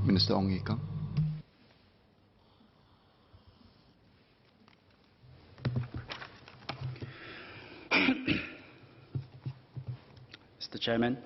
Minister Ong Ye Kung. Mr. Chairman,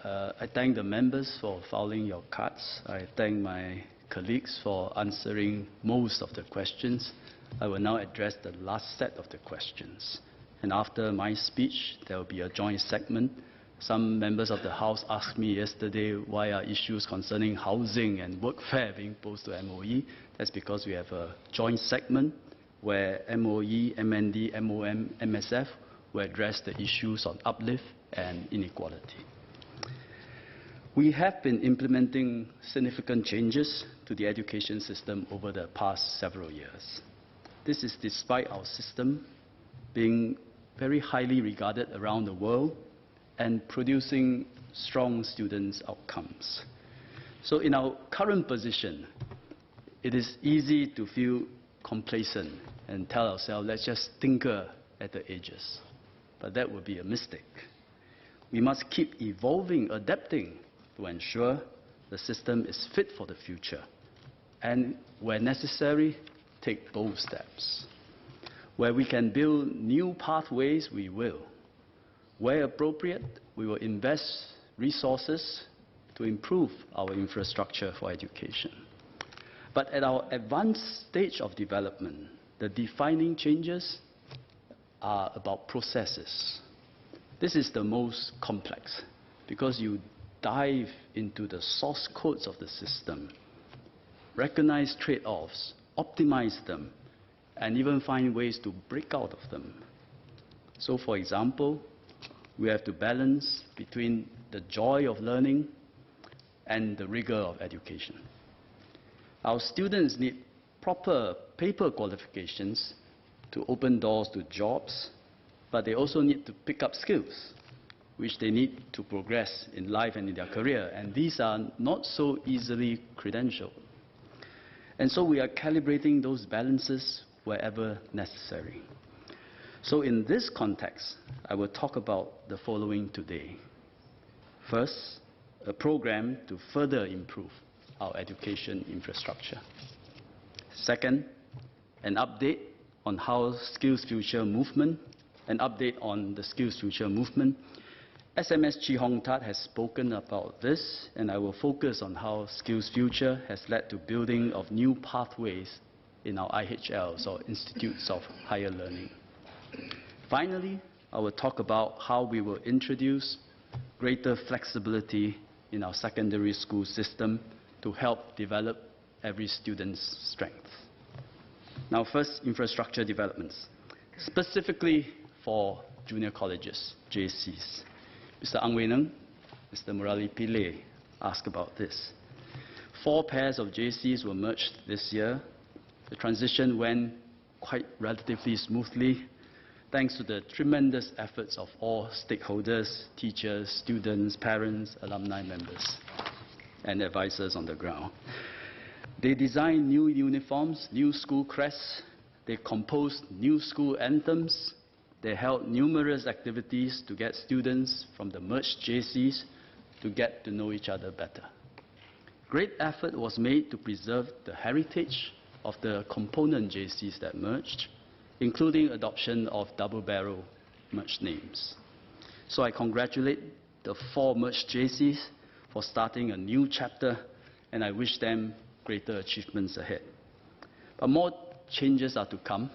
I thank the members for filing your cards. I thank my colleagues for answering most of the questions. I will now address the last set of the questions. And after my speech, there will be a joint segment. Some members of the House asked me yesterday why are issues concerning housing and workfare being posed to MOE. That's because we have a joint segment where MOE, MND, MOM, MSF will address the issues on uplift and inequality. We have been implementing significant changes to the education system over the past several years. This is despite our system being very highly regarded around the world and producing strong students' outcomes. So in our current position, it is easy to feel complacent and tell ourselves, let's just tinker at the edges. But that would be a mistake. We must keep evolving, adapting to ensure the system is fit for the future. And where necessary, take bold steps. Where we can build new pathways, we will. Where appropriate, we will invest resources to improve our infrastructure for education. But at our advanced stage of development, the defining changes are about processes. This is the most complex because you dive into the source codes of the system, recognize trade-offs, optimize them, and even find ways to break out of them. So, for example, we have to balance between the joy of learning and the rigor of education. Our students need proper paper qualifications to open doors to jobs, but they also need to pick up skills which they need to progress in life and in their career, and these are not so easily credentialed. And so we are calibrating those balances wherever necessary. So in this context, I will talk about the following today. First, a program to further improve our education infrastructure. Second, an update on how Skills Future movement, SMS Chee Hong Tat has spoken about this, and I will focus on how Skills Future has led to building of new pathways in our IHLs, or Institutes of Higher Learning. Finally, I will talk about how we will introduce greater flexibility in our secondary school system to help develop every student's strength. Now first, infrastructure developments, specifically for junior colleges, JCs. Mr. Ong Ye Kung, Mr. Murali Pillay asked about this. 4 pairs of JCs were merged this year. The transition went quite relatively smoothly, thanks to the tremendous efforts of all stakeholders, teachers, students, parents, alumni members, and advisors on the ground. They designed new uniforms, new school crests, they composed new school anthems, they held numerous activities to get students from the merged JCs to get to know each other better. Great effort was made to preserve the heritage of the component JCs that merged, including adoption of double-barrel merged names. So I congratulate the 4 merged JCs for starting a new chapter, and I wish them greater achievements ahead. But more changes are to come,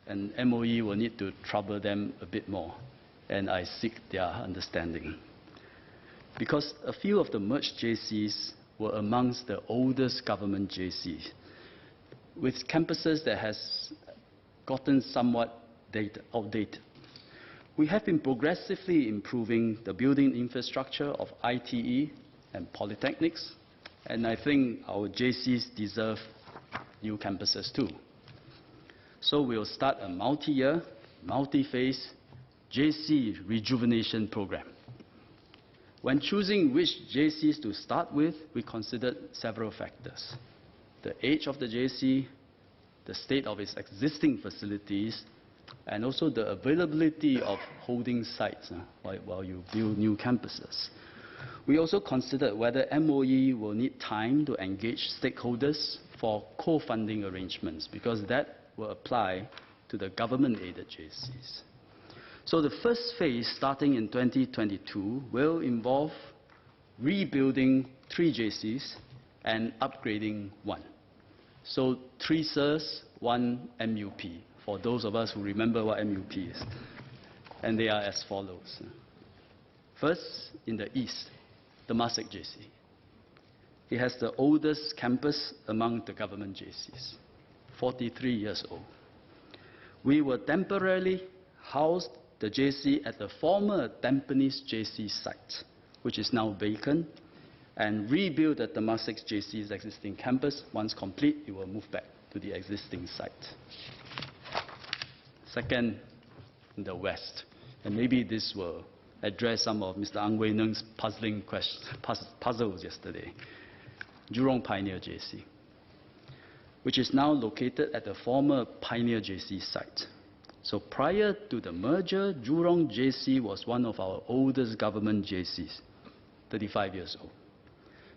and MOE will need to trouble them a bit more, and I seek their understanding. Because a few of the merged JCs were amongst the oldest government JCs, with campuses that has gotten somewhat outdated. We have been progressively improving the building infrastructure of ITE and polytechnics, and I think our JCs deserve new campuses too. So we'll start a multi-year, multi-phase JC rejuvenation program. When choosing which JCs to start with, we considered several factors: the age of the JC, the state of its existing facilities, and also the availability of holding sites while you build new campuses. We also considered whether MOE will need time to engage stakeholders for co-funding arrangements, because that will apply to the government-aided JCs. So the first phase, starting in 2022, will involve rebuilding 3 JCs and upgrading 1. So 3 SIRs, 1 MUP, for those of us who remember what MUP is. And they are as follows. First, in the east, the Temasek JC. It has the oldest campus among the government JCs, 43 years old. We will temporarily house the JC at the former Tampines JC site, which is now vacant, and rebuild the Temasek JC's existing campus. Once complete, it will move back to the existing site. Second, in the west, and maybe this will address some of Mr. Ang Wei Neng's puzzles yesterday. Jurong Pioneer JC, which is now located at the former Pioneer JC site. So prior to the merger, Jurong JC was one of our oldest government JCs, 35 years old.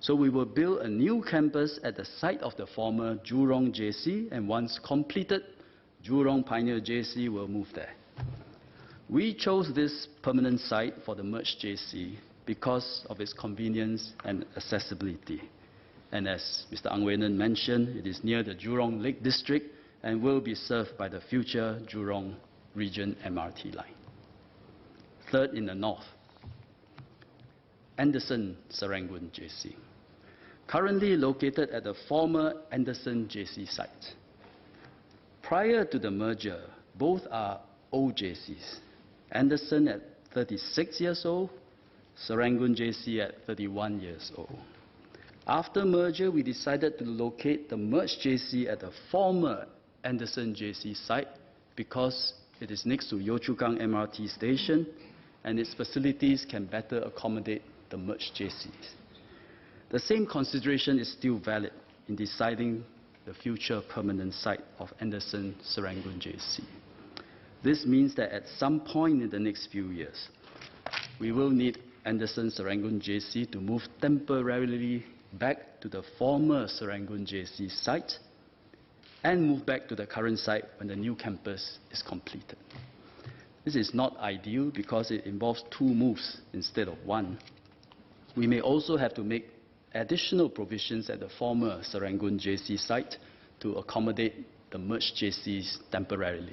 So we will build a new campus at the site of the former Jurong JC, and once completed, Jurong Pioneer JC will move there. We chose this permanent site for the merged JC because of its convenience and accessibility. And as Mr. Ang Wei Neng mentioned, it is near the Jurong Lake District and will be served by the future Jurong Region MRT line. Third, in the north, Anderson Serangoon JC, currently located at the former Anderson JC site. Prior to the merger, both are old JCs. Anderson at 36 years old, Serangoon JC at 31 years old. After merger, we decided to locate the merged JC at the former Anderson JC site because it is next to Yio Chu Kang MRT station and its facilities can better accommodate the merged JCs. The same consideration is still valid in deciding the future permanent site of Anderson Serangoon JC. This means that at some point in the next few years, we will need Anderson Serangoon JC to move temporarily back to the former Serangoon JC site and move back to the current site when the new campus is completed. This is not ideal because it involves 2 moves instead of 1. We may also have to make additional provisions at the former Serangoon JC site to accommodate the merged JCs temporarily.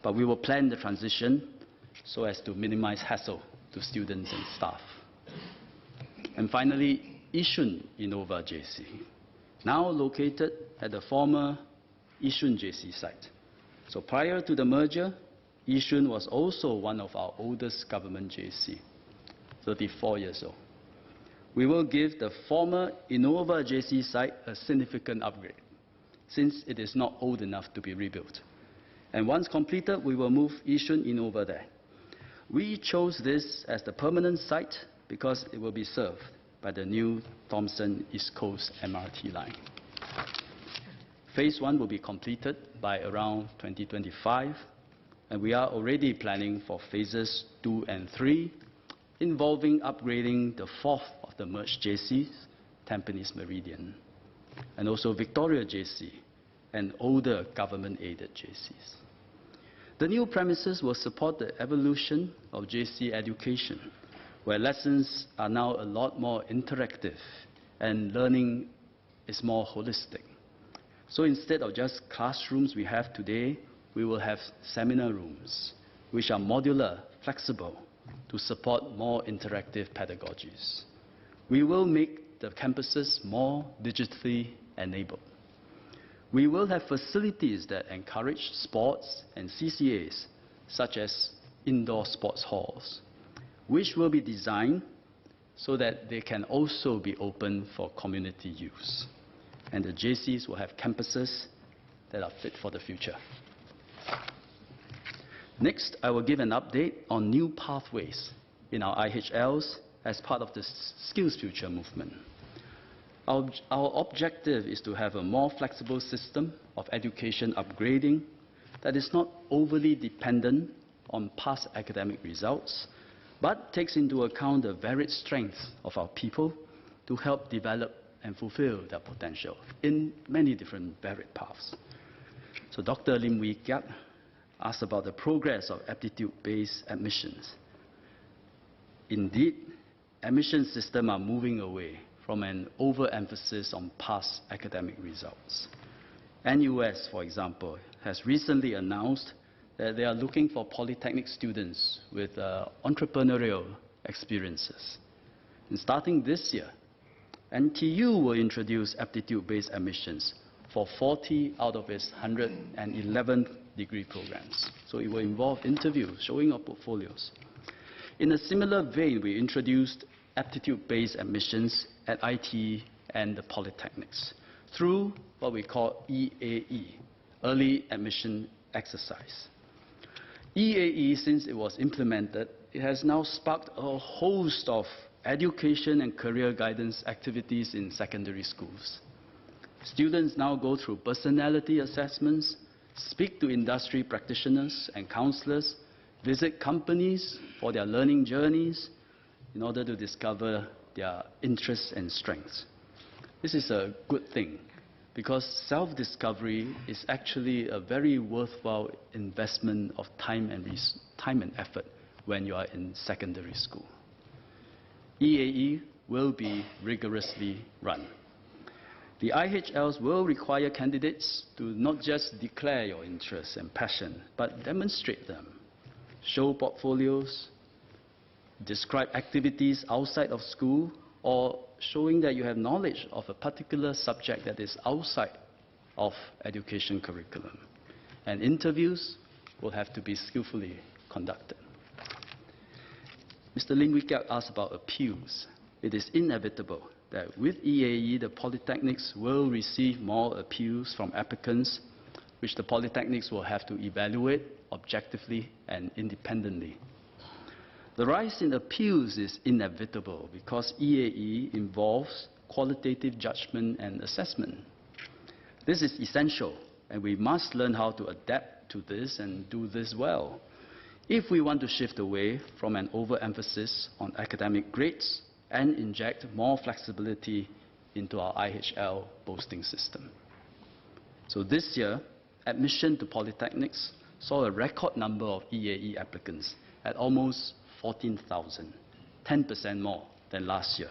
But we will plan the transition so as to minimize hassle to students and staff. And finally, Yishun Innova JC, now located at the former Yishun JC site. So prior to the merger, Yishun was also one of our oldest government JC, 34 years old. We will give the former Innova JC site a significant upgrade, since it is not old enough to be rebuilt. And once completed, we will move Yishun Innova there. We chose this as the permanent site because it will be served by the new Thomson East Coast MRT line. Phase 1 will be completed by around 2025, and we are already planning for phases 2 and 3, involving upgrading the 4th of the merged JCs, Tampines Meridian, and also Victoria JC, and older government-aided JCs. The new premises will support the evolution of JC education, where lessons are now a lot more interactive and learning is more holistic. So instead of just classrooms we have today, we will have seminar rooms, which are modular, flexible, to support more interactive pedagogies. We will make the campuses more digitally enabled. We will have facilities that encourage sports and CCAs, such as indoor sports halls, which will be designed so that they can also be open for community use. And the JCs will have campuses that are fit for the future. Next, I will give an update on new pathways in our IHLs as part of the Skills Future movement. Our objective is to have a more flexible system of education upgrading that is not overly dependent on past academic results, but takes into account the varied strengths of our people to help develop and fulfill their potential in many different varied paths. So Dr. Lim Wee Kiat asked about the progress of aptitude-based admissions. Indeed, admission systems are moving away from an overemphasis on past academic results. NUS, for example, has recently announced that they are looking for polytechnic students with entrepreneurial experiences. And starting this year, NTU will introduce aptitude-based admissions for 40 out of its 111 degree programs. So it will involve interviews, showing our portfolios. In a similar vein, we introduced aptitude-based admissions at IT and the polytechnics through what we call EAE, Early Admission Exercise. EAE, since it was implemented, it has now sparked a host of education and career guidance activities in secondary schools. Students now go through personality assessments, speak to industry practitioners and counselors, visit companies for their learning journeys in order to discover their interests and strengths. This is a good thing because self-discovery is actually a very worthwhile investment of time and effort when you are in secondary school. EAE will be rigorously run. The IHLs will require candidates to not just declare your interests and passion, but demonstrate them, show portfolios, describe activities outside of school, or showing that you have knowledge of a particular subject that is outside of education curriculum. And interviews will have to be skillfully conducted. Mr. Lim Wee Kiat asked about appeals. It is inevitable that with EAE, the polytechnics will receive more appeals from applicants, which the polytechnics will have to evaluate objectively and independently. The rise in appeals is inevitable because EAE involves qualitative judgment and assessment. This is essential, and we must learn how to adapt to this and do this well if we want to shift away from an overemphasis on academic grades and inject more flexibility into our IHL posting system. So this year, admission to polytechnics saw a record number of EAE applicants at almost 14,000, 10% more than last year.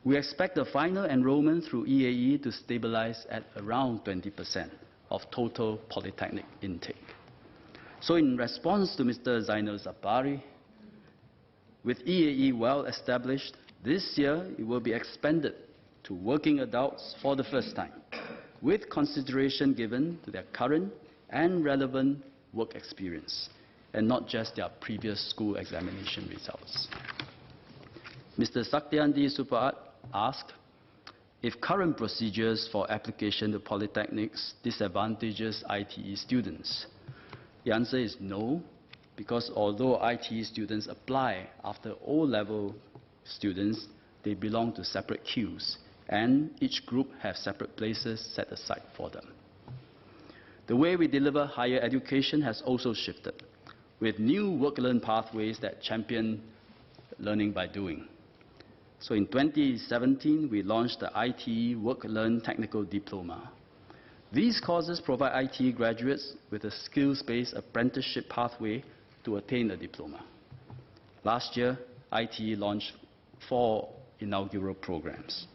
We expect the final enrollment through EAE to stabilize at around 20% of total polytechnic intake. So in response to Mr. Zainal Zapari, with EAE well established, this year it will be expanded to working adults for the first time, with consideration given to their current and relevant work experience, and not just their previous school examination results. Mr. Satyandi Supaat asked if current procedures for application to polytechnics disadvantages ITE students. The answer is no, because although ITE students apply after O-level students, they belong to separate queues, and each group has separate places set aside for them. The way we deliver higher education has also shifted, with new work-learn pathways that champion learning by doing. So in 2017, we launched the ITE Work-Learn Technical Diploma. These courses provide ITE graduates with a skills-based apprenticeship pathway to attain a diploma. Last year, ITE launched 4 inaugural programs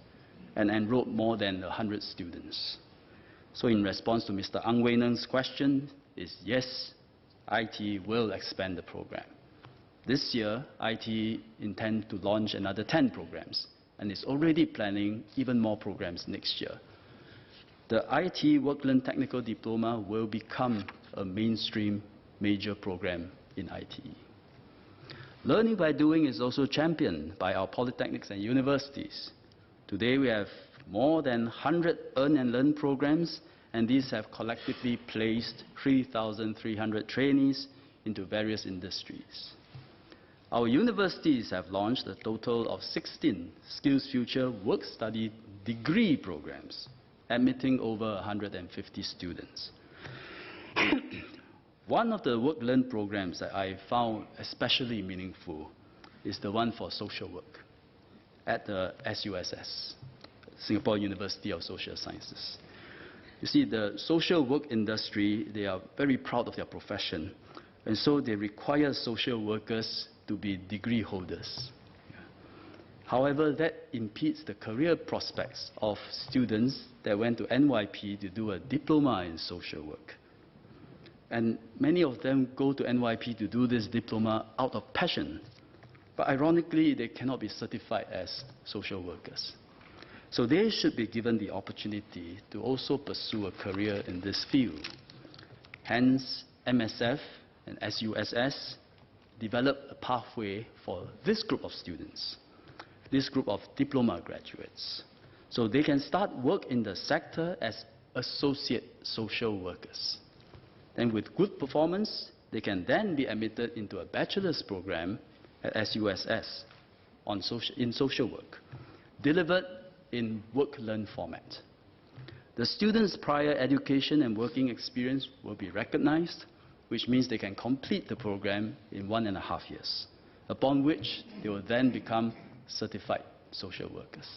and enrolled more than 100 students. So in response to Mr. Ang Wei Neng's question is yes, ITE will expand the program. This year, ITE intends to launch another 10 programs and is already planning even more programs next year. The ITE Work-Learn Technical Diploma will become a mainstream major program in ITE. Learning by doing is also championed by our polytechnics and universities. Today we have more than 100 Earn and Learn programs, and these have collectively placed 3,300 trainees into various industries. Our universities have launched a total of 16 Skills Future work-study degree programs, admitting over 150 students. One of the work-learn programs that I found especially meaningful is the one for social work at the SUSS, Singapore University of Social Sciences. You see, the social work industry, they are very proud of their profession, and so they require social workers to be degree holders. However, that impedes the career prospects of students that went to NYP to do a diploma in social work. And many of them go to NYP to do this diploma out of passion. But ironically, they cannot be certified as social workers. So they should be given the opportunity to also pursue a career in this field. Hence, MSF and SUSS developed a pathway for this group of students, this group of diploma graduates, so they can start work in the sector as associate social workers. Then with good performance, they can then be admitted into a bachelor's program at SUSS in social work, delivered in work-learn format. The students' prior education and working experience will be recognized, which means they can complete the program in 1.5 years, upon which they will then become certified social workers.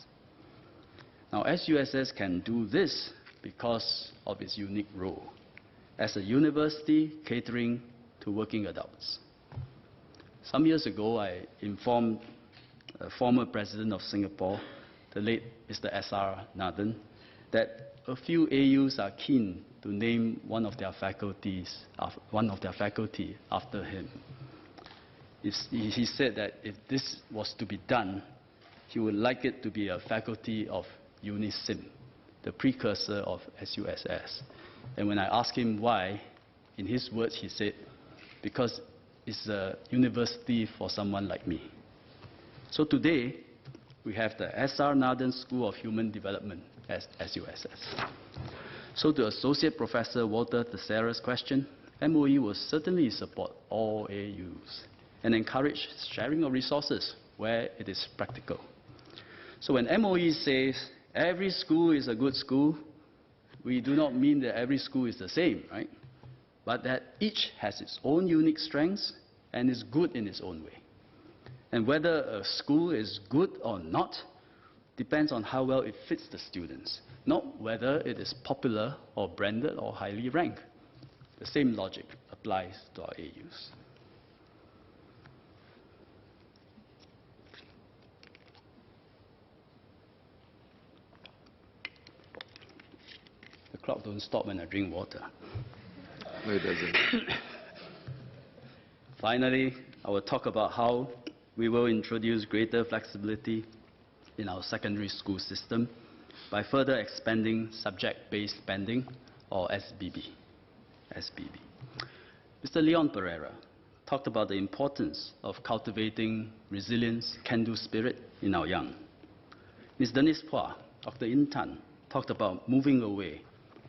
Now, SUSS can do this because of its unique role as a university catering to working adults. Some years ago, I informed a former president of Singapore, the late Mr. S.R. Nathan, that a few AUs are keen to name one of their faculty after him. He said that if this was to be done, he would like it to be a faculty of UNISIM, the precursor of SUSS. And when I asked him why, in his words, he said, because it's a university for someone like me. So today, we have the S.R. Nathan School of Human Development at SUSS. So to Associate Professor Walter Teixeira's question, MOE will certainly support all AUs and encourage sharing of resources where it is practical. So when MOE says every school is a good school, we do not mean that every school is the same, right? But that each has its own unique strengths and is good in its own way. And whether a school is good or not depends on how well it fits the students, not whether it is popular or branded or highly ranked. The same logic applies to our AUs. The clock don't stop when I drink water. No, it doesn't. Finally, I will talk about how we will introduce greater flexibility in our secondary school system by further expanding subject-based spending, or SBB. Mr. Leon Pereira talked about the importance of cultivating resilience, can-do spirit in our young. Ms. Denise Phua, Dr. Intan, talked about moving away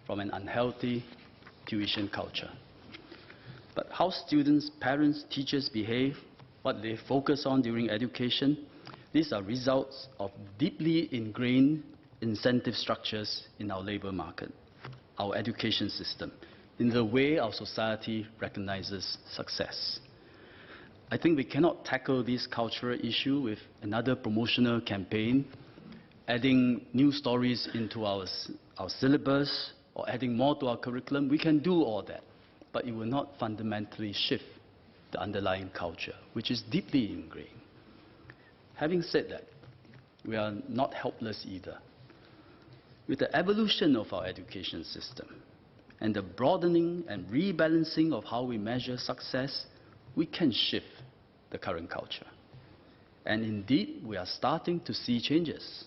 from an unhealthy tuition culture. But how students, parents, teachers behave, what they focus on during education, these are results of deeply ingrained incentive structures in our labor market, our education system, in the way our society recognizes success. I think we cannot tackle this cultural issue with another promotional campaign, adding new stories into our syllabus, or adding more to our curriculum. We can do all that, but it will not fundamentally shift the underlying culture, which is deeply ingrained. Having said that, we are not helpless either. With the evolution of our education system and the broadening and rebalancing of how we measure success, we can shift the current culture. And indeed, we are starting to see changes.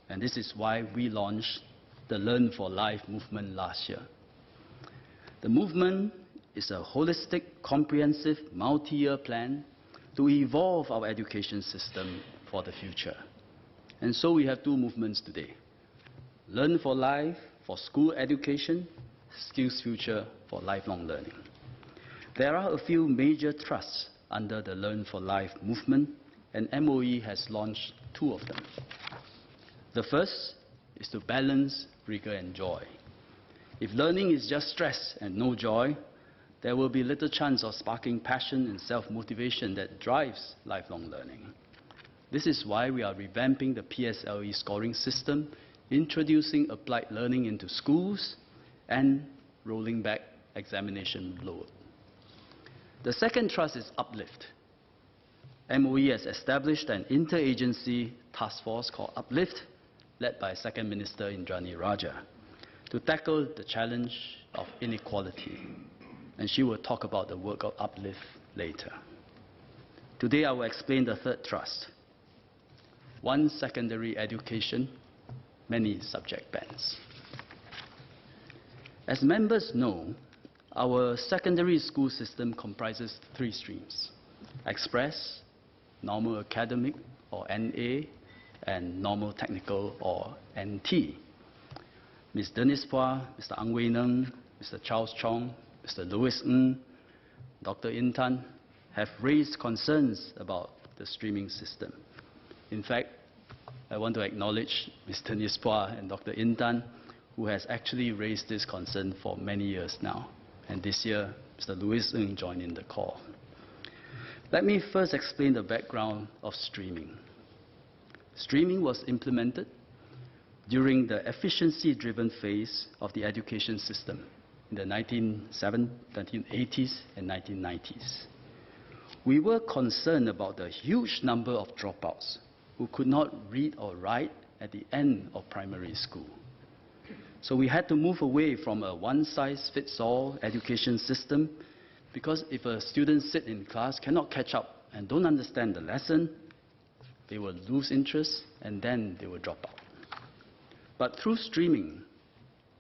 And this is why we launched the Learn for Life movement last year. The movement is a holistic, comprehensive, multi-year plan to evolve our education system for the future. And so we have two movements today. Learn for Life for school education, Skills Future for lifelong learning. There are a few major thrusts under the Learn for Life movement, and MOE has launched two of them. The first is to balance rigor and joy. If learning is just stress and no joy, there will be little chance of sparking passion and self-motivation that drives lifelong learning. This is why we are revamping the PSLE scoring system, introducing applied learning into schools, and rolling back examination load. The second thrust is uplift. MOE has established an interagency task force called Uplift, led by Second Minister Indrani Raja, to tackle the challenge of inequality. And she will talk about the work of Uplift later. Today I will explain the third thrust. One secondary education, many subject bands. As members know, our secondary school system comprises 3 streams: Express, Normal Academic or NA, and Normal Technical or NT. Ms. Dennis Phua, Mr. Ong Ye Kung, Mr. Charles Chong, Mr. Louis Ng, Dr. Intan have raised concerns about the streaming system. In fact, I want to acknowledge Ms. Dennis Phua and Dr. Intan, who has actually raised this concern for many years now. And this year, Mr. Louis Ng joined in the call. Let me first explain the background of streaming. Streaming was implemented during the efficiency-driven phase of the education system in the 1980s and 1990s. We were concerned about the huge number of dropouts who could not read or write at the end of primary school. So we had to move away from a one-size-fits-all education system, because if a student sits in class, cannot catch up and don't understand the lesson, they will lose interest and then they will drop out. But through streaming,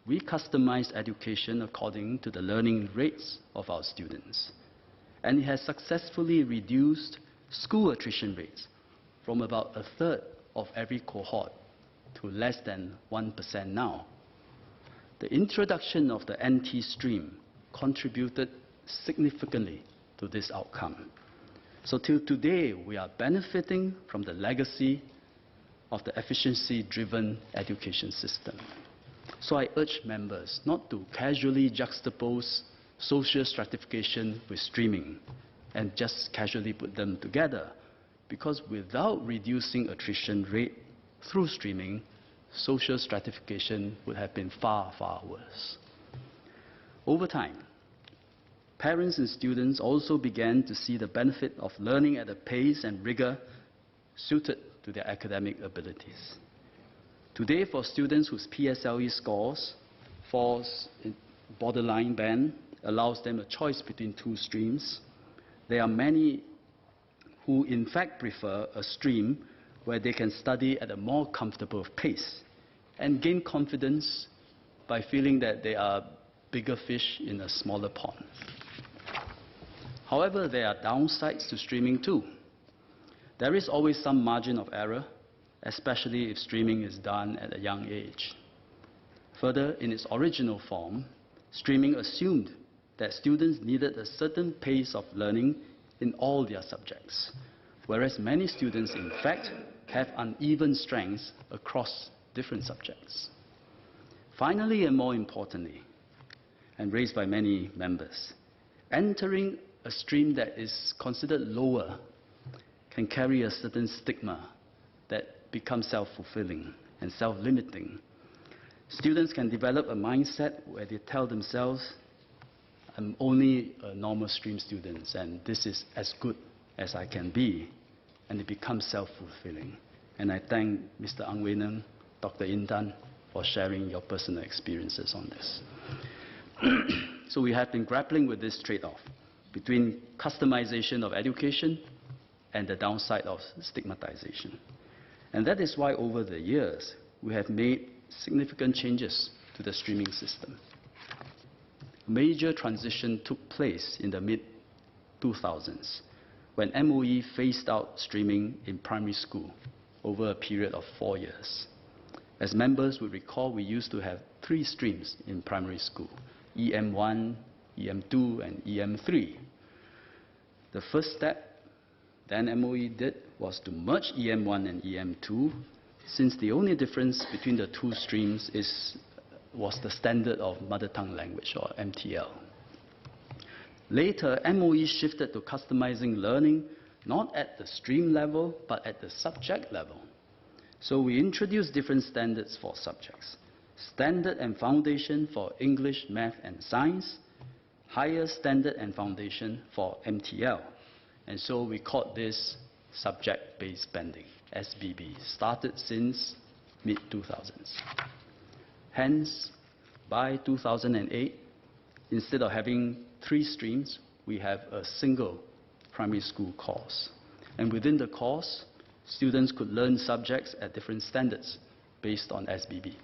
we customized education according to the learning rates of our students. And it has successfully reduced school attrition rates from about 1/3 of every cohort to less than 1% now. The introduction of the NT stream contributed significantly to this outcome. So till today, we are benefiting from the legacy of the efficiency-driven education system. So I urge members not to casually juxtapose social stratification with streaming and just casually put them together, because without reducing attrition rate through streaming, social stratification would have been far, far worse. Over time, parents and students also began to see the benefit of learning at a pace and rigor suited to their academic abilities. Today, for students whose PSLE scores falls in borderline band, allows them a choice between 2 streams, there are many who in fact prefer a stream where they can study at a more comfortable pace and gain confidence by feeling that they are bigger fish in a smaller pond. However, there are downsides to streaming too. There is always some margin of error, especially if streaming is done at a young age. Further, in its original form, streaming assumed that students needed a certain pace of learning in all their subjects, whereas many students, in fact, have uneven strengths across different subjects. Finally, and more importantly, and raised by many members, entering a stream that is considered lower can carry a certain stigma that becomes self-fulfilling and self-limiting. Students can develop a mindset where they tell themselves, I'm only a normal stream student and this is as good as I can be, and it becomes self-fulfilling. And I thank Mr. Ong Ye Kung, Dr. Intan, for sharing your personal experiences on this. So we have been grappling with this trade-off between customization of education and the downside of stigmatization. And that is why over the years, we have made significant changes to the streaming system. Major transition took place in the mid-2000s when MOE phased out streaming in primary school over a period of 4 years. As members would recall, we used to have 3 streams in primary school: EM1, EM2, and EM3. The first step then MOE did was to merge EM1 and EM2, since the only difference between the 2 streams was the standard of mother tongue language, or MTL. Later, MOE shifted to customizing learning, not at the stream level, but at the subject level. So we introduced different standards for subjects. Standard and foundation for English, math, and science, higher standard and foundation for MTL. And so we called this subject-based spending, SBB, started since mid-2000s. Hence, by 2008, instead of having 3 streams, we have a single primary school course. And within the course, students could learn subjects at different standards based on SBB.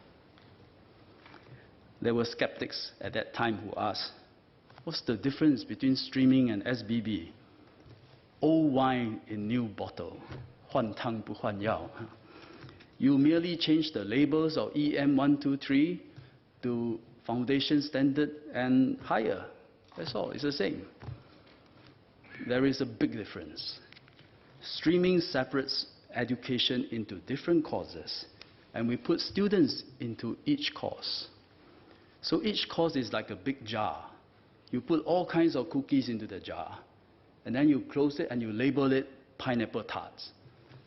There were skeptics at that time who asked, what's the difference between streaming and SBB? Old wine in new bottle, 换汤不换药. You merely change the labels of EM 1, 2, 3 to foundation standard and higher. That's all, it's the same. There is a big difference. Streaming separates education into different courses, and we put students into each course. So each course is like a big jar. You put all kinds of cookies into the jar, and then you close it and you label it pineapple tarts.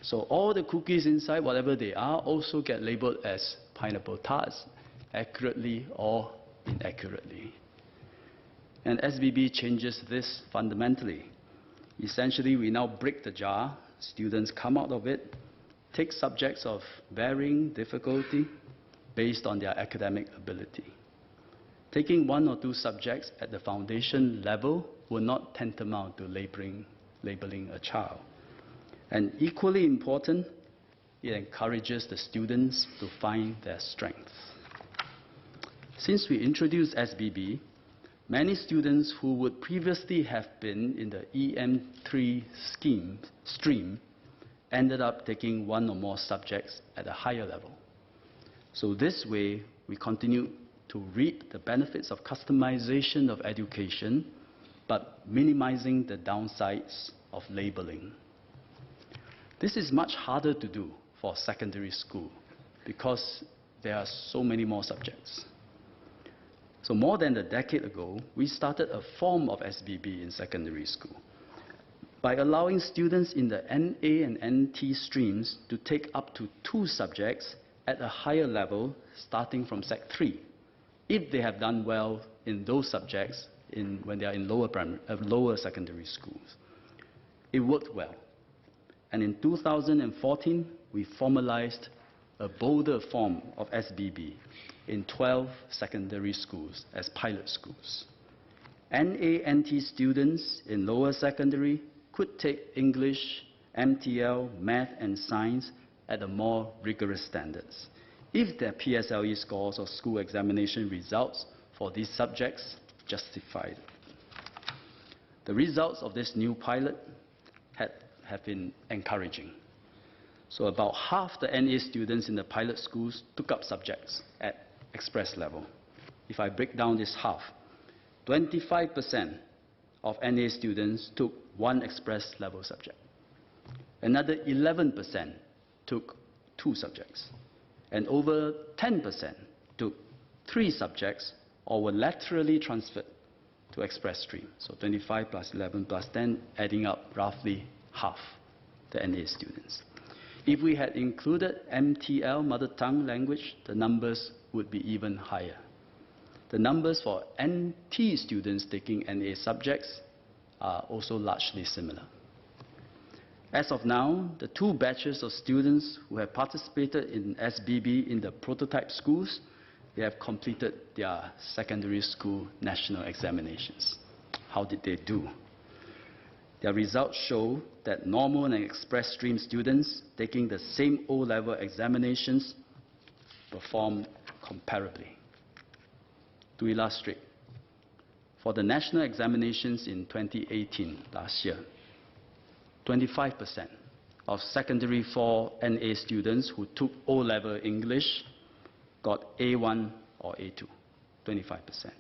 So all the cookies inside, whatever they are, also get labeled as pineapple tarts, accurately or inaccurately. And SBB changes this fundamentally. Essentially, we now break the jar, students come out of it, take subjects of varying difficulty based on their academic ability. Taking 1 or 2 subjects at the foundation level will not tantamount to labeling a child. And equally important, it encourages the students to find their strength. Since we introduced SBB, many students who would previously have been in the EM3 stream ended up taking 1 or more subjects at a higher level. So this way, we continue to reap the benefits of customization of education, but minimizing the downsides of labeling. This is much harder to do for secondary school because there are so many more subjects. So more than a decade ago, we started a form of SBB in secondary school by allowing students in the NA and NT streams to take up to 2 subjects at a higher level starting from Sec 3, if they have done well in those subjects when they are in lower secondary schools. It worked well. And in 2014, we formalized a bolder form of SBB in 12 secondary schools as pilot schools. NA-NT students in lower secondary could take English, MTL, math, and science at a more rigorous standards, if their PSLE scores or school examination results for these subjects justified. The results of this new pilot have been encouraging. So about half the NA students in the pilot schools took up subjects at express level. If I break down this half, 25% of NA students took 1 express level subject. Another 11% took 2 subjects. And over 10% took 3 subjects or were laterally transferred to express stream. So 25 plus 11 plus 10, adding up roughly half the NA students. If we had included MTL, mother tongue language, the numbers would be even higher. The numbers for NT students taking NA subjects are also largely similar. As of now, the 2 batches of students who have participated in SBB in the prototype schools, they have completed their secondary school national examinations. How did they do? Their results show that normal and express stream students taking the same O-level examinations performed comparably. To illustrate, for the national examinations in 2018, last year, 25% of secondary 4 NA students who took O-level English got A1 or A2, 25%.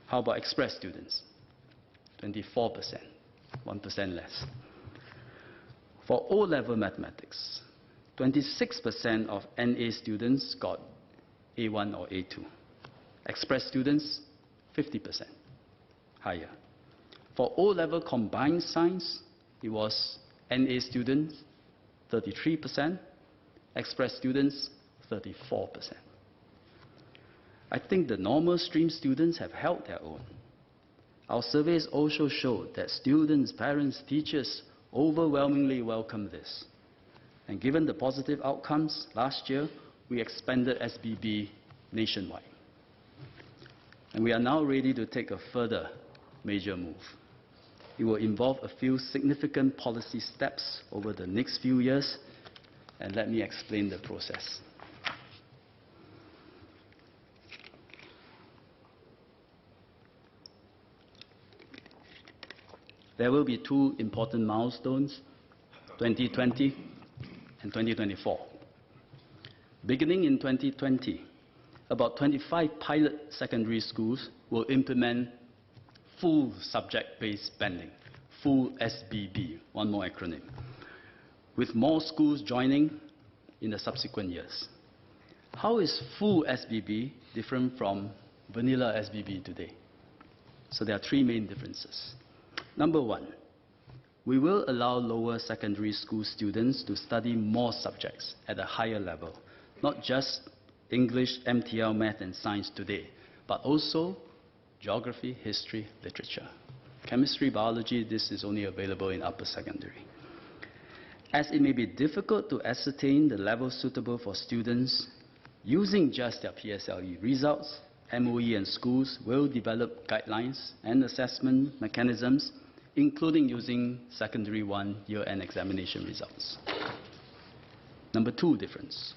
How about express students? 24%, 1% less. For O-level mathematics, 26% of NA students got A1 or A2. Express students, 50%, higher. For O-level combined science, it was NA students, 33%, Express students, 34%. I think the normal stream students have held their own. Our surveys also showed that students, parents, teachers overwhelmingly welcome this. And given the positive outcomes, last year we expanded SBB nationwide. And we are now ready to take a further major move. It will involve a few significant policy steps over the next few years, and let me explain the process. There will be two important milestones, 2020 and 2024. Beginning in 2020, about 25 pilot secondary schools will implement full subject-based banding, full SBB, one more acronym, with more schools joining in the subsequent years. How is full SBB different from vanilla SBB today? So there are three main differences. Number one, we will allow lower secondary school students to study more subjects at a higher level, not just English, MTL, math and science today, but also geography, history, literature. Chemistry, biology, this is only available in upper secondary. As it may be difficult to ascertain the level suitable for students using just their PSLE results, MOE and schools will develop guidelines and assessment mechanisms, including using secondary 1 year-end examination results. Number two difference.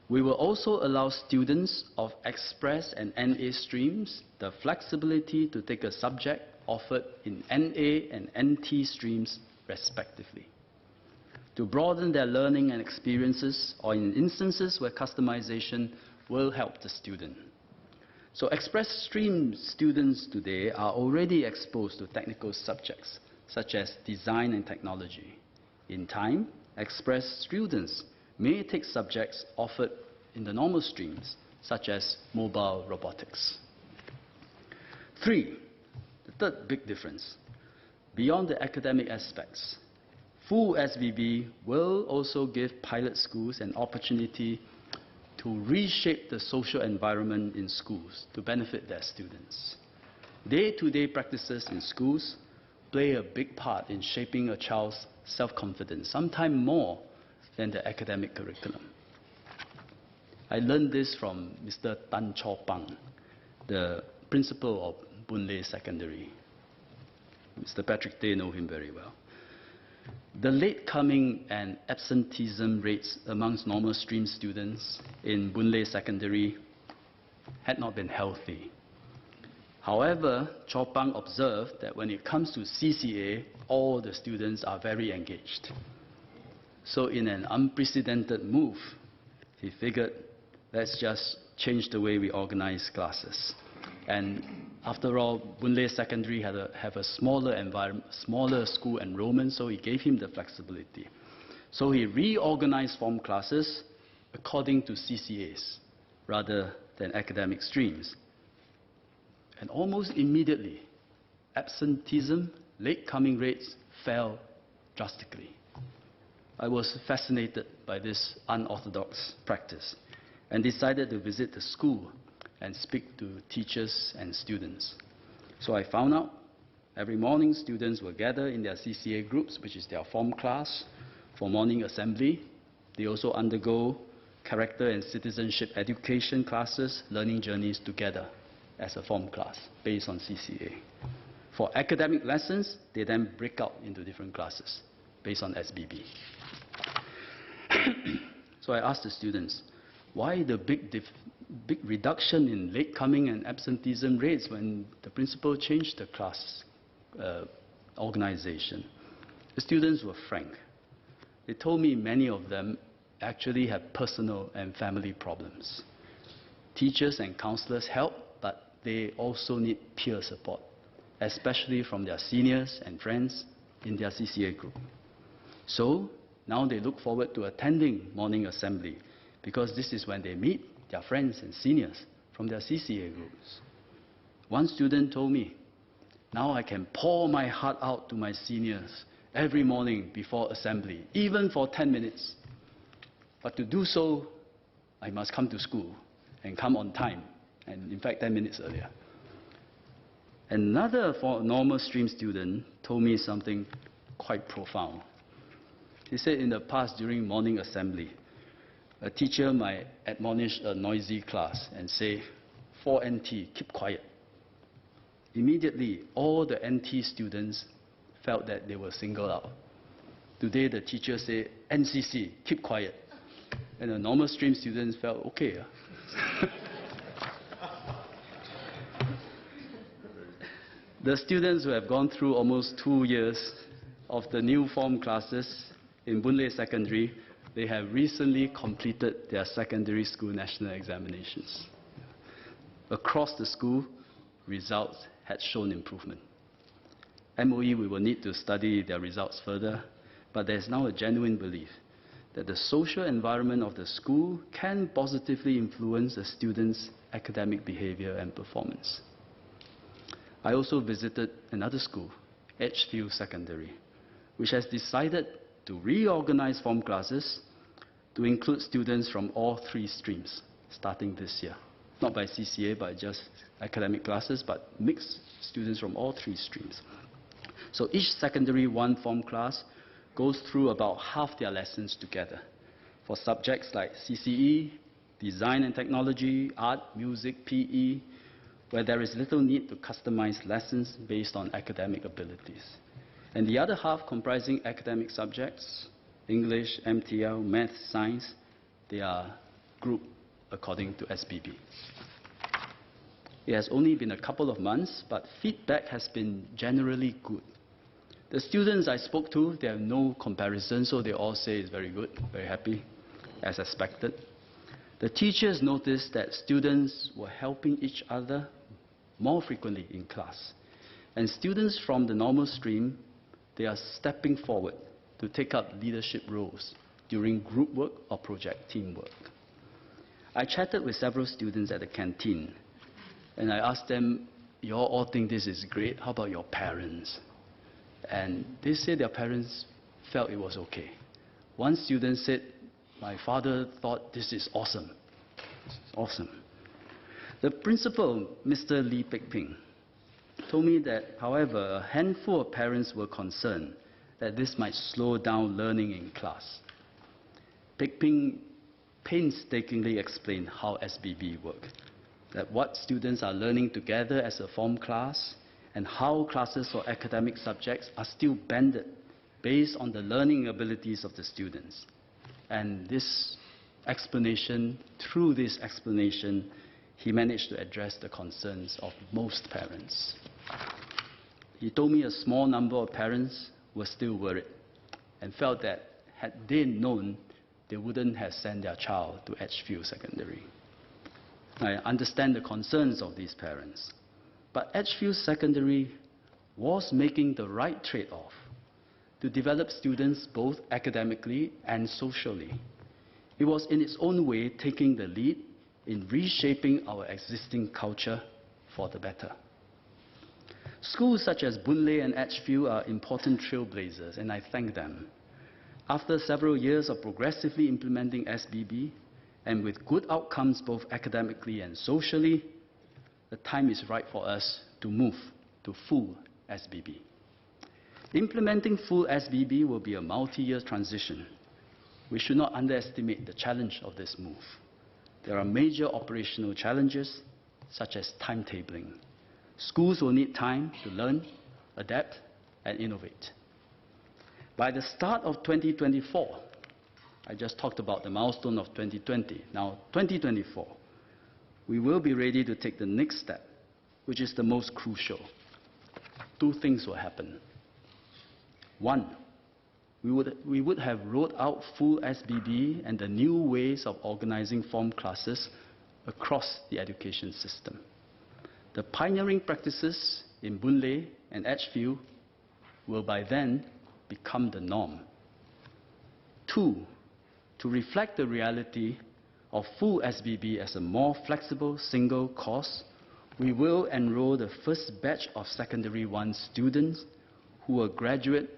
We will also allow students of Express and NA streams the flexibility to take a subject offered in NA and NT streams respectively, to broaden their learning and experiences, or in instances where customization will help the student. So Express stream students today are already exposed to technical subjects such as design and technology. In time, Express students may take subjects offered in the normal streams such as mobile robotics. Three, the third big difference. Beyond the academic aspects, full SBB will also give pilot schools an opportunity to reshape the social environment in schools to benefit their students. Day-to-day practices in schools play a big part in shaping a child's self-confidence, sometimes more than the academic curriculum. I learned this from Mr. Tan Chaw Pang, the principal of Boon Lay Secondary. Mr. Patrick Tay know him very well. The late coming and absenteeism rates amongst normal stream students in Boon Lay Secondary had not been healthy. However, Chaw Pang observed that when it comes to CCA, all the students are very engaged. So in an unprecedented move, he figured, let's just change the way we organize classes. And after all, Boon Lay Secondary have a smaller school enrollment, so he gave him the flexibility. So he reorganized form classes according to CCAs rather than academic streams. And almost immediately, absenteeism, late coming rates fell drastically. I was fascinated by this unorthodox practice and decided to visit the school and speak to teachers and students. So I found out every morning students will gather in their CCA groups, which is their form class, for morning assembly. They also undergo character and citizenship education classes, learning journeys together as a form class based on CCA. For academic lessons, they then break out into different classes based on SBB. So I asked the students, why the big reduction in late coming and absenteeism rates when the principal changed the class organization? The students were frank. They told me many of them actually have personal and family problems. Teachers and counselors help, but they also need peer support, especially from their seniors and friends in their CCA group. So now they look forward to attending morning assembly because this is when they meet their friends and seniors from their CCA groups. One student told me, Now I can pour my heart out to my seniors every morning before assembly, even for 10 minutes. But to do so, I must come to school and come on time, and in fact 10 minutes earlier. Another normal stream student told me something quite profound. He said in the past, during morning assembly, a teacher might admonish a noisy class and say, 4 NT, keep quiet. Immediately, all the NT students felt that they were singled out. Today, the teacher said, NCC, keep quiet. And the normal stream students felt, okay. The students who have gone through almost 2 years of the new form classes in Boon Lay Secondary, they have recently completed their secondary school national examinations. Across the school, results had shown improvement. MOE, we will need to study their results further, but there is now a genuine belief that the social environment of the school can positively influence a student's academic behavior and performance. I also visited another school, Edgefield Secondary, which has decided to reorganize form classes to include students from all 3 streams starting this year. Not by CCA, but just academic classes, but mixed students from all 3 streams. So each secondary 1 form class goes through about half their lessons together for subjects like CCE, design and technology, art, music, PE, where there is little need to customize lessons based on academic abilities. And the other half comprising academic subjects, English, MTL, math, science, they are grouped according to SBB. It has only been a couple of months, but feedback has been generally good. The students I spoke to, they have no comparison, so they all say it's very good, very happy, as expected. The teachers noticed that students were helping each other more frequently in class. And students from the normal stream, they are stepping forward to take up leadership roles during group work or project teamwork. I chatted with several students at the canteen, and I asked them, you all think this is great, how about your parents? And they said their parents felt it was okay. One student said, my father thought this is awesome. This is awesome. The principal, Mr. Lee Pek Ping, told me that, however, a handful of parents were concerned that this might slow down learning in class. Pek Ping painstakingly explained how SBB works, that what students are learning together as a form class and how classes for academic subjects are still banded based on the learning abilities of the students. And this explanation, through this explanation, he managed to address the concerns of most parents. He told me a small number of parents were still worried and felt that had they known, they wouldn't have sent their child to Edgefield Secondary. I understand the concerns of these parents, but Edgefield Secondary was making the right trade-off to develop students both academically and socially. It was in its own way taking the lead in reshaping our existing culture for the better. Schools such as Boon Lay and Edgefield are important trailblazers, and I thank them. After several years of progressively implementing SBB, and with good outcomes both academically and socially, the time is right for us to move to full SBB. Implementing full SBB will be a multi-year transition. We should not underestimate the challenge of this move. There are major operational challenges, such as timetabling. Schools will need time to learn, adapt, and innovate. By the start of 2024, I just talked about the milestone of 2020, now 2024, we will be ready to take the next step, which is the most crucial. 2 things will happen. 1, we would have rolled out full SBB and the new ways of organizing form classes across the education system. The pioneering practices in Boon Lay and Edgefield will by then become the norm. 2, to reflect the reality of full SBB as a more flexible single course, We will enroll the first batch of Secondary 1 students who will graduate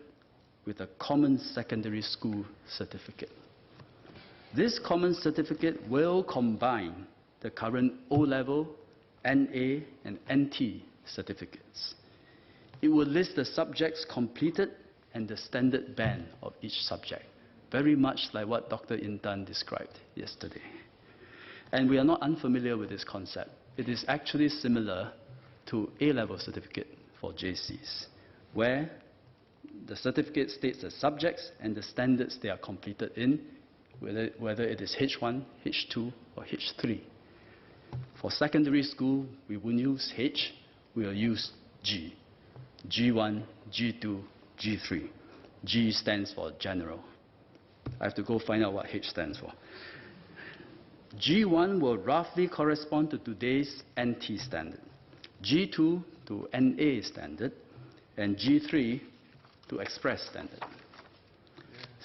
with a common secondary school certificate. This common certificate will combine the current O-level, NA, and NT certificates. It will list the subjects completed and the standard band of each subject, very much like what Dr. Intan described yesterday. And we are not unfamiliar with this concept. It is actually similar to A-level certificate for JCs, where the certificate states the subjects and the standards they are completed in, whether it is H1, H2, or H3. For secondary school, we won't use H, we will use G. G1, G2, G3. G stands for general. I have to go find out what H stands for. G1 will roughly correspond to today's NT standard, G2 to NA standard, and G3 to Express standard.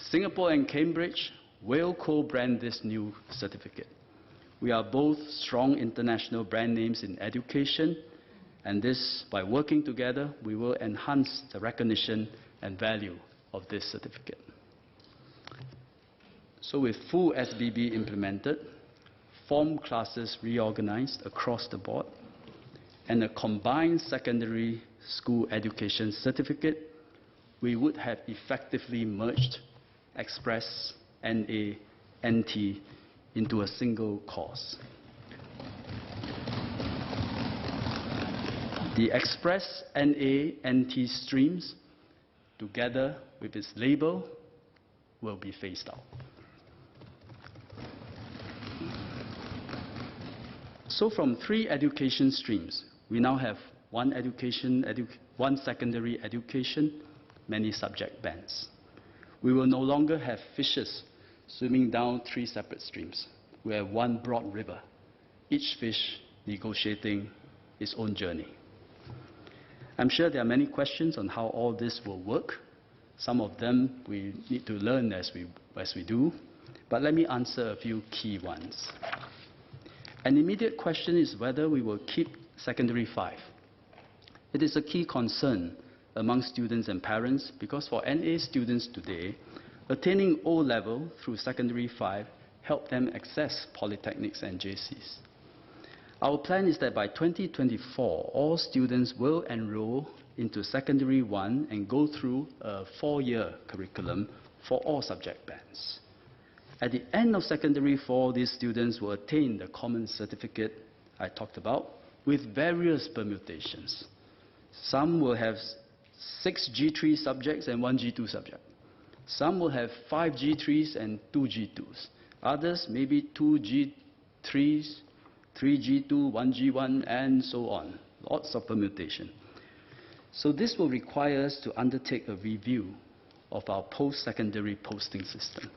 Singapore and Cambridge will co-brand this new certificate. We are both strong international brand names in education, and this, by working together, we will enhance the recognition and value of this certificate. So with full SBB implemented, form classes reorganized across the board, and a combined secondary school education certificate, we would have effectively merged Express, NA, NT into a single course. The Express, NA, NT streams, together with its label, will be phased out. So from 3 education streams, we now have one secondary education, many subject bands. We will no longer have fishes swimming down 3 separate streams. We have one broad river, each fish negotiating its own journey. I'm sure there are many questions on how all this will work. Some of them we need to learn as we do, but let me answer a few key ones. An immediate question is whether we will keep Secondary 5. It is a key concern among students and parents because for NA students today, attaining O-level through Secondary 5 help them access polytechnics and JCs. Our plan is that by 2024, all students will enroll into Secondary 1 and go through a 4-year curriculum for all subject bands. At the end of Secondary 4, these students will attain the common certificate I talked about with various permutations. Some will have 6 G3 subjects and 1 G2 subject. Some will have 5 G3s and 2 G2s. Others maybe 2 G3s, 3 G2, 1 G1, and so on. Lots of permutation. So this will require us to undertake a review of our post-secondary posting system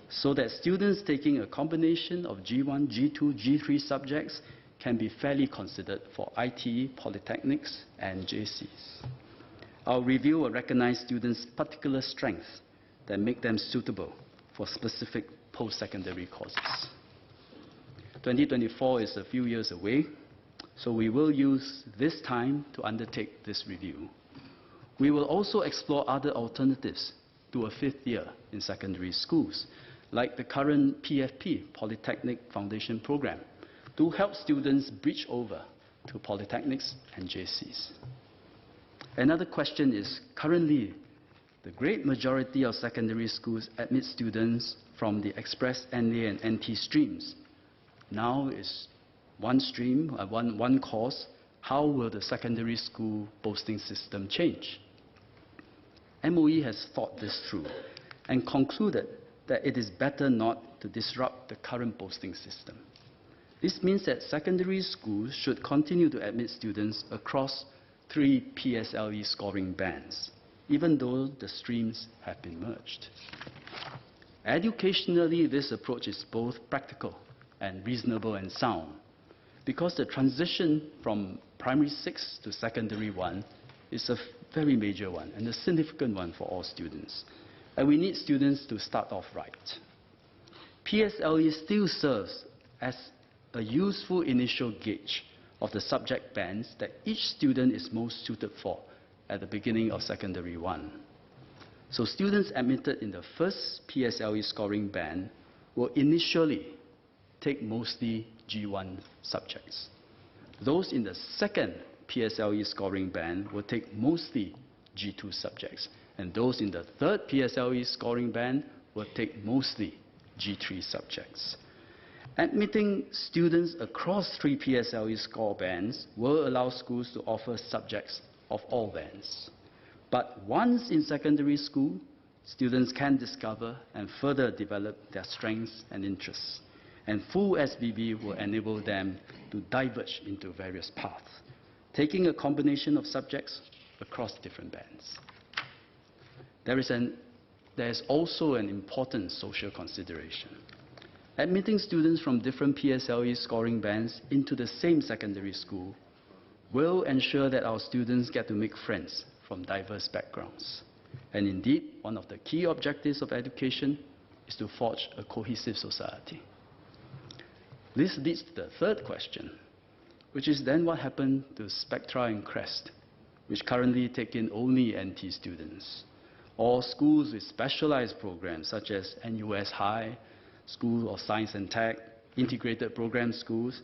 so that students taking a combination of G1, G2, G3 subjects can be fairly considered for ITE, polytechnics, and JCs. Our review will recognize students' particular strengths that make them suitable for specific post-secondary courses. 2024 is a few years away, so we will use this time to undertake this review. We will also explore other alternatives to a 5th year in secondary schools, like the current PFP, Polytechnic Foundation Program, to help students bridge over to polytechnics and JCs. Another question is, currently, the great majority of secondary schools admit students from the Express, NA, and NT streams. Now is one stream, one course. How will the secondary school posting system change? MOE has thought this through and concluded that it is better not to disrupt the current posting system. This means that secondary schools should continue to admit students across 3 PSLE scoring bands, even though the streams have been merged. Educationally, this approach is both practical and reasonable and sound, because the transition from primary 6 to secondary 1 is a very major one and a significant one for all students. And we need students to start off right. PSLE still serves as a useful initial gauge of the subject bands that each student is most suited for at the beginning of Secondary 1. So students admitted in the first PSLE scoring band will initially take mostly G1 subjects. Those in the second PSLE scoring band will take mostly G2 subjects, and those in the third PSLE scoring band will take mostly G3 subjects. Admitting students across 3 PSLE score bands will allow schools to offer subjects of all bands. But once in secondary school, students can discover and further develop their strengths and interests, and full SBB will enable them to diverge into various paths, taking a combination of subjects across different bands. There is also an important social consideration. Admitting students from different PSLE scoring bands into the same secondary school will ensure that our students get to make friends from diverse backgrounds. And indeed, one of the key objectives of education is to forge a cohesive society. This leads to the third question, which is then what happened to Spectra and Crest, which currently take in only NT students, or schools with specialized programs such as NUS High, School of Science and Tech, integrated program schools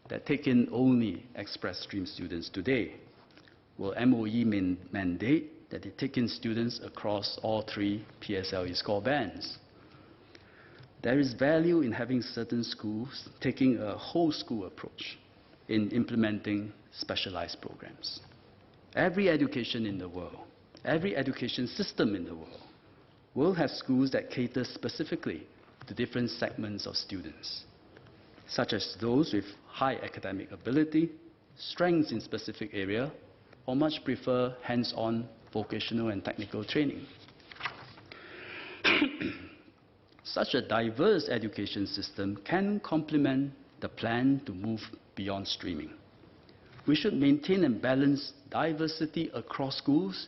that take in only express stream students today. Will MOE mandate that they take in students across all 3 PSLE score bands? There is value in having certain schools taking a whole school approach in implementing specialized programs. Every education in the world, every education system in the world will have schools that cater specifically to different segments of students, such as those with high academic ability, strengths in specific area, or much prefer hands-on vocational and technical training. Such a diverse education system can complement the plan to move beyond streaming. We should maintain and balance diversity across schools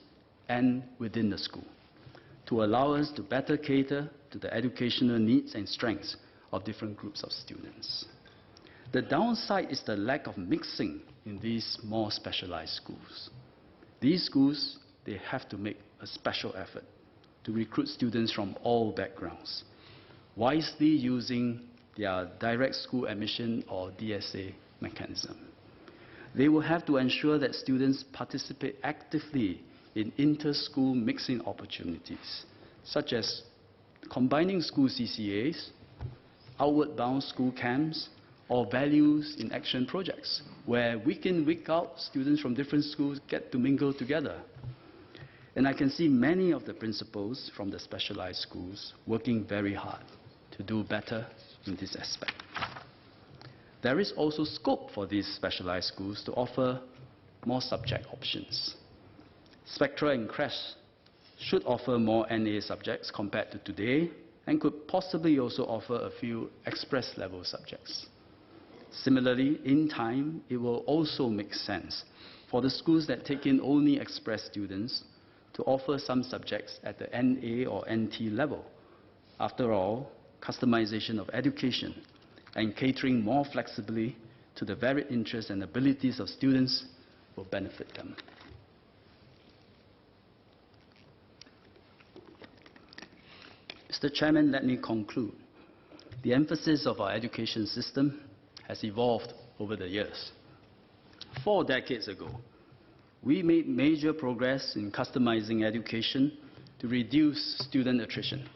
and within the school to allow us to better cater to the educational needs and strengths of different groups of students. The downside is the lack of mixing in these more specialized schools. These schools, they have to make a special effort to recruit students from all backgrounds, wisely using their direct school admission or DSA mechanism. They will have to ensure that students participate actively in inter-school mixing opportunities, such as combining school CCAs, outward-bound school camps, or values in action projects, where week in, week out, students from different schools get to mingle together. And I can see many of the principals from the specialized schools working very hard to do better in this aspect. There is also scope for these specialized schools to offer more subject options. Spectra and Crest should offer more NA subjects compared to today, and could possibly also offer a few express-level subjects. Similarly, in time, it will also make sense for the schools that take in only express students to offer some subjects at the NA or NT level. After all, customization of education and catering more flexibly to the varied interests and abilities of students will benefit them. Mr. Chairman, let me conclude. The emphasis of our education system has evolved over the years. 4 decades ago, we made major progress in customizing education to reduce student attrition.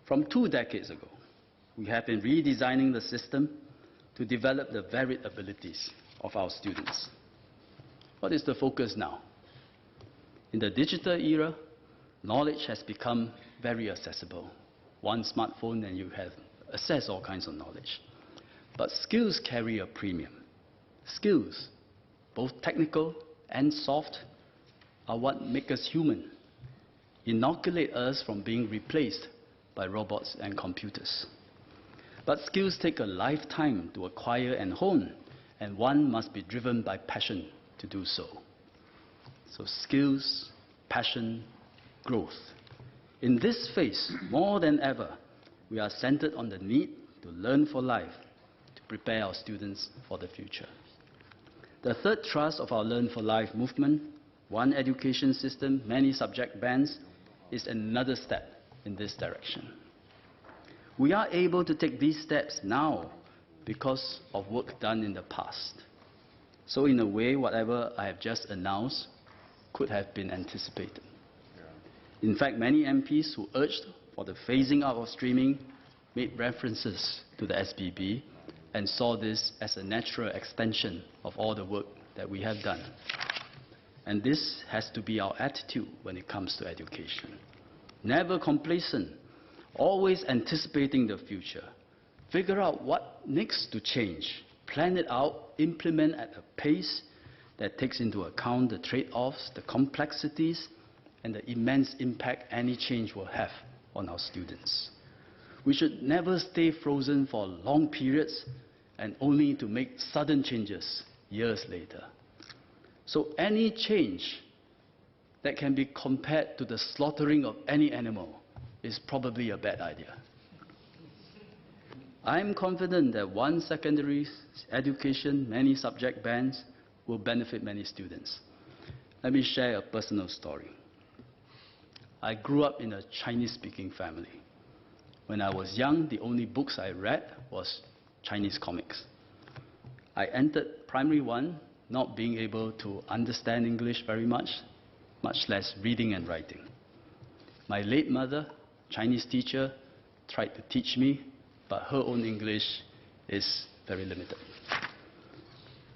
From 2 decades ago, we have been redesigning the system to develop the varied abilities of our students. What is the focus now? In the digital era, knowledge has become very accessible. One smartphone and you have access all kinds of knowledge. But skills carry a premium. Skills, both technical and soft, are what make us human, inoculate us from being replaced by robots and computers. But skills take a lifetime to acquire and hone, and one must be driven by passion to do so. So skills, passion, growth. In this phase, more than ever, we are centered on the need to learn for life, to prepare our students for the future. The third thrust of our Learn for Life movement, one education system, many subject bands, is another step in this direction. We are able to take these steps now because of work done in the past. So in a way, whatever I have just announced could have been anticipated. In fact, many MPs who urged for the phasing out of streaming made references to the SBB and saw this as a natural extension of all the work that we have done. And this has to be our attitude when it comes to education. Never complacent, always anticipating the future. Figure out what needs to change, plan it out, implement at a pace that takes into account the trade-offs, the complexities, and the immense impact any change will have on our students. We should never stay frozen for long periods and only to make sudden changes years later. So any change that can be compared to the slaughtering of any animal is probably a bad idea. I am confident that one secondary education, many subject bands, will benefit many students. Let me share a personal story. I grew up in a Chinese-speaking family. When I was young, the only books I read was Chinese comics. I entered primary one not being able to understand English very much less reading and writing. My late mother, Chinese teacher, tried to teach me, but her own English is very limited.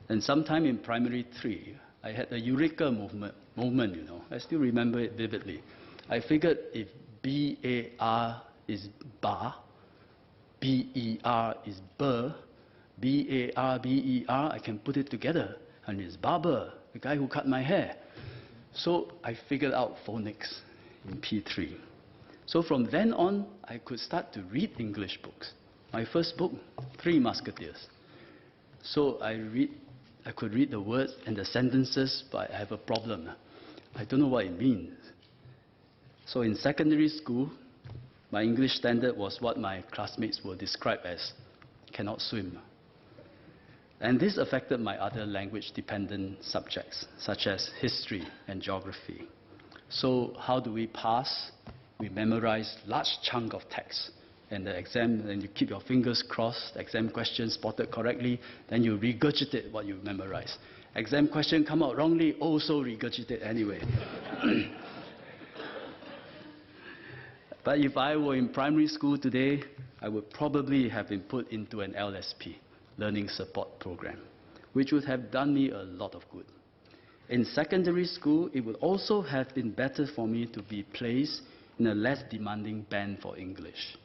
And sometime in primary 3, I had a eureka moment, you know. I still remember it vividly. I figured if B-A-R is bar, B-E-R is burr, B-A-R-B-E-R, I can put it together, and it's barber, the guy who cut my hair. So I figured out phonics in P3. So from then on, I could start to read English books. My first book, Three Musketeers. So I could read the words and the sentences, but I have a problem. I don't know what it means. So in secondary school, my English standard was what my classmates will describe as cannot swim. And this affected my other language-dependent subjects, such as history and geography. So how do we pass? We memorize large chunk of text. And the exam, then you keep your fingers crossed, exam question spotted correctly, then you regurgitate what you memorize. Exam question come out wrongly, also regurgitate anyway. But if I were in primary school today, I would probably have been put into an LSP, Learning Support Program, which would have done me a lot of good. In secondary school, it would also have been better for me to be placed in a less demanding band for English,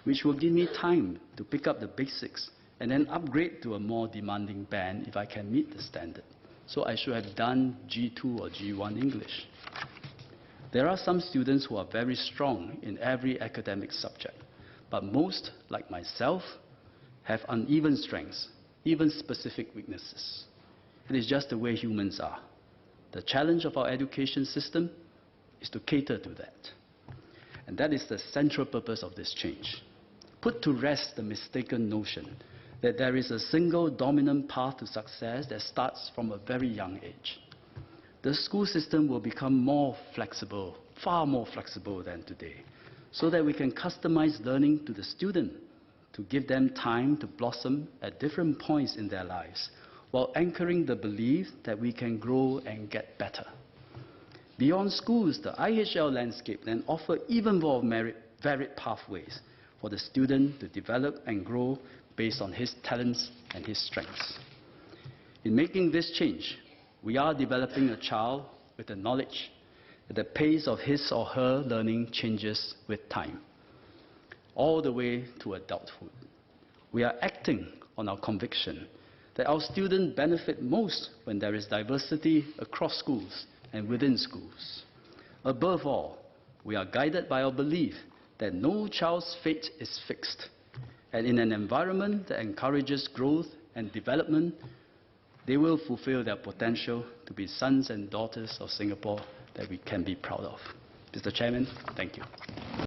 which will give me time to pick up the basics and then upgrade to a more demanding band if I can meet the standard. So I should have done G2 or G1 English. There are some students who are very strong in every academic subject, but most, like myself, have uneven strengths, even specific weaknesses. It is just the way humans are. The challenge of our education system is to cater to that. And that is the central purpose of this change. Put to rest the mistaken notion that there is a single dominant path to success that starts from a very young age. The school system will become more flexible, far more flexible than today, so that we can customize learning to the student to give them time to blossom at different points in their lives, while anchoring the belief that we can grow and get better. Beyond schools, the IHL landscape then offers even more varied pathways for the student to develop and grow based on his talents and his strengths. In making this change, we are developing a child with the knowledge that the pace of his or her learning changes with time, all the way to adulthood. We are acting on our conviction that our students benefit most when there is diversity across schools and within schools. Above all, we are guided by our belief that no child's fate is fixed, and in an environment that encourages growth and development, they will fulfill their potential to be sons and daughters of Singapore that we can be proud of. Mr. Chairman, thank you.